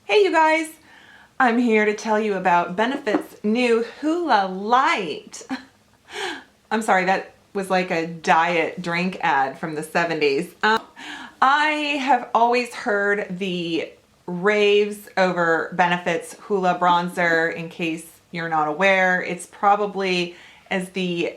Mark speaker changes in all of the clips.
Speaker 1: Hey you guys, I'm here to tell you about Benefit's new Hoola Lite. I'm sorry, that was like a diet drink ad from the 70s. I have always heard the raves over Benefit's Hoola bronzer. In case you're not aware, it's probably, as the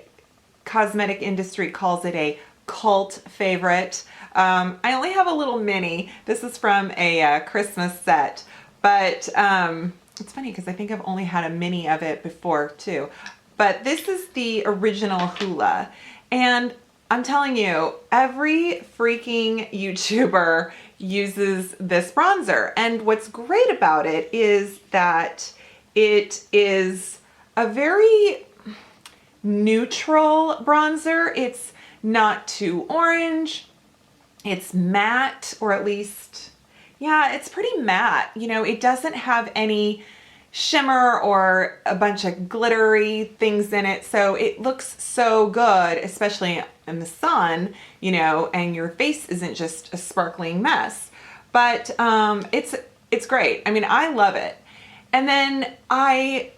Speaker 1: cosmetic industry calls it, a cult favorite. I only have a little mini. This is from a Christmas set, but it's funny because I think I've only had a mini of it before too. But this is the original Hoola, and I'm telling you, every freaking YouTuber uses this bronzer. And what's great about it is that it is a very neutral bronzer. It's not too orange. It's matte, or at least, yeah, it's pretty matte. You know, it doesn't have any shimmer or a bunch of glittery things in it. So it looks so good, especially in the sun, you know, and your face isn't just a sparkling mess. But it's great. I mean, I love it. And then my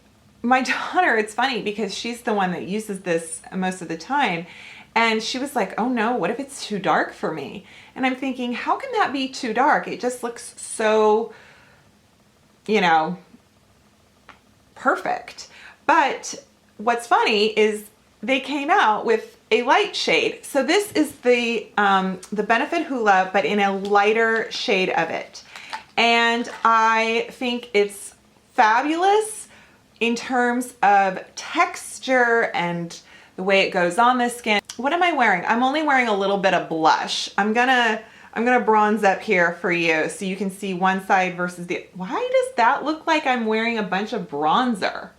Speaker 1: daughter, it's funny because she's the one that uses this most of the time. And she was like, oh no, what if it's too dark for me? And I'm thinking, how can that be too dark? It just looks so, you know, perfect. But what's funny is they came out with a light shade. So this is the Benefit Hoola, but in a lighter shade of it. And I think it's fabulous in terms of texture and the way it goes on the skin. What am I wearing? I'm only wearing a little bit of blush. I'm gonna bronze up here for you so you can see one side versus the, why does that look like I'm wearing a bunch of bronzer?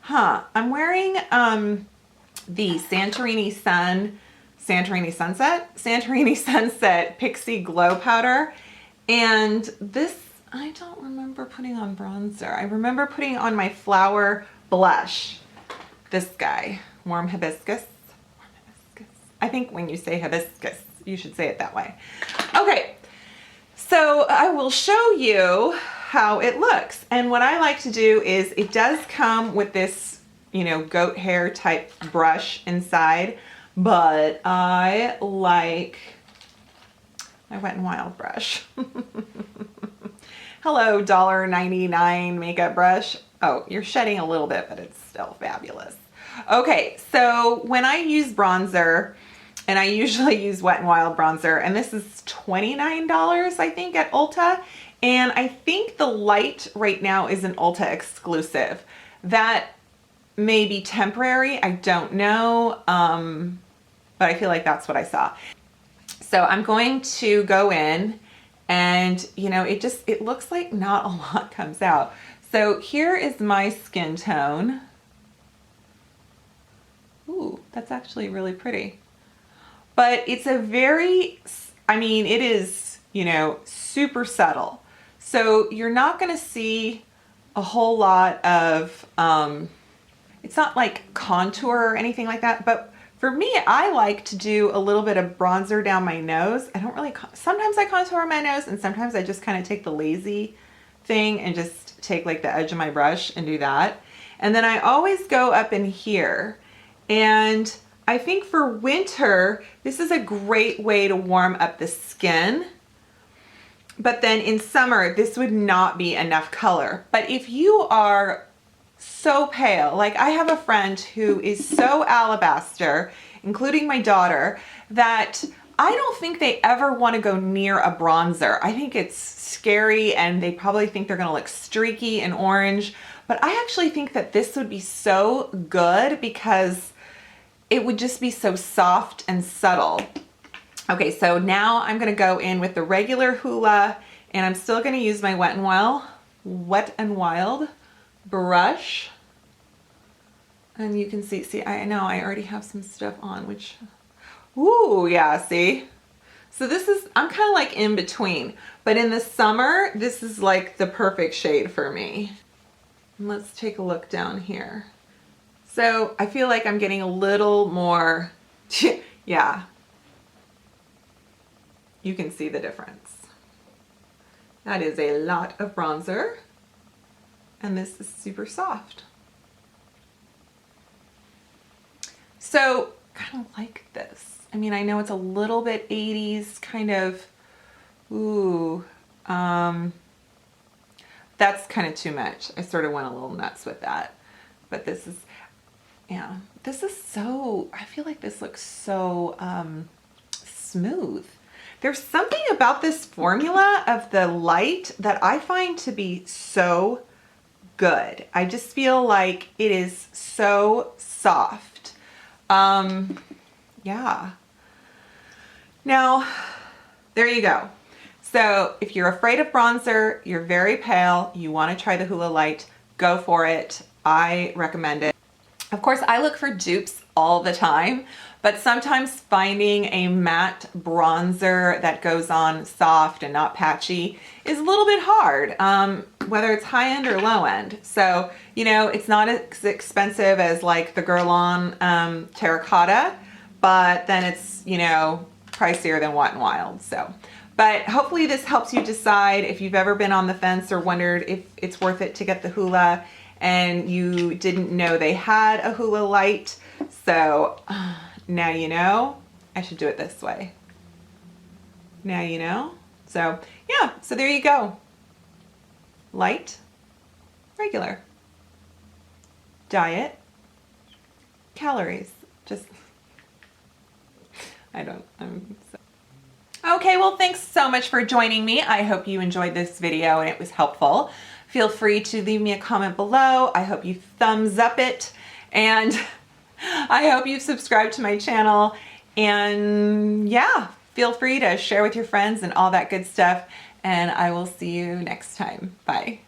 Speaker 1: Huh, I'm wearing the Santorini Sunset Pixie Glow Powder. And this, I don't remember putting on bronzer. I remember putting on my Flower blush. This guy, Warm Hibiscus. I think when you say hibiscus, you should say it that way. Okay, so I will show you how it looks. And what I like to do is, it does come with this, you know, goat hair type brush inside, but I like my Wet n Wild brush. Hello, $1.99 makeup brush. Oh, you're shedding a little bit, but it's still fabulous. Okay, so when I use bronzer, and I usually use Wet n Wild bronzer, and this is $29, I think, at Ulta. And I think the light right now is an Ulta exclusive. That may be temporary, I don't know, but I feel like that's what I saw. So I'm going to go in, and you know, it looks like not a lot comes out. So here is my skin tone. Ooh, that's actually really pretty. But it's a very, I mean, it is, you know, super subtle. So you're not going to see a whole lot of, it's not like contour or anything like that. But for me, I like to do a little bit of bronzer down my nose. I don't really, sometimes I contour my nose, and sometimes I just kind of take the lazy thing and just take like the edge of my brush and do that. And then I always go up in here. And I think for winter, this is a great way to warm up the skin. But then in summer, this would not be enough color. But if you are so pale, like I have a friend who is so alabaster, including my daughter, that I don't think they ever want to go near a bronzer. I think it's scary, and they probably think they're going to look streaky and orange. But I actually think that this would be so good because it would just be so soft and subtle. Okay, so now I'm gonna go in with the regular Hoola, and I'm still gonna use my Wet n Wild brush. And you can see, I know I already have some stuff on, which, ooh, yeah, see? So this is, I'm kind of like in between, but in the summer, this is like the perfect shade for me. And let's take a look down here. So I feel like I'm getting a little more, yeah, you can see the difference. That is a lot of bronzer. And this is super soft. So, kind of like this. I mean, I know it's a little bit 80s, kind of, ooh, that's kind of too much. I sort of went a little nuts with that. But this is, yeah, this is so, I feel like this looks so smooth. There's something about this formula of the light that I find to be so good. I just feel like it is so soft. Yeah. Now, there you go. So if you're afraid of bronzer, you're very pale, you want to try the Hoola Lite, go for it. I recommend it. Of course, I look for dupes all the time, but sometimes finding a matte bronzer that goes on soft and not patchy is a little bit hard, whether it's high end or low end. So, you know, it's not as expensive as like the Guerlain terracotta, but then it's, you know, pricier than Wet n Wild. So, but hopefully this helps you decide if you've ever been on the fence or wondered if it's worth it to get the Hoola and you didn't know they had a Hoola Lite. So now you know. I should do it this way. Now you know. So yeah, so there you go. Light, regular, diet, calories. Just, Okay, well, thanks so much for joining me. I hope you enjoyed this video and it was helpful. Feel free to leave me a comment below. I hope you thumbs up it, and I hope you subscribe to my channel. And yeah, feel free to share with your friends and all that good stuff. And I will see you next time. Bye.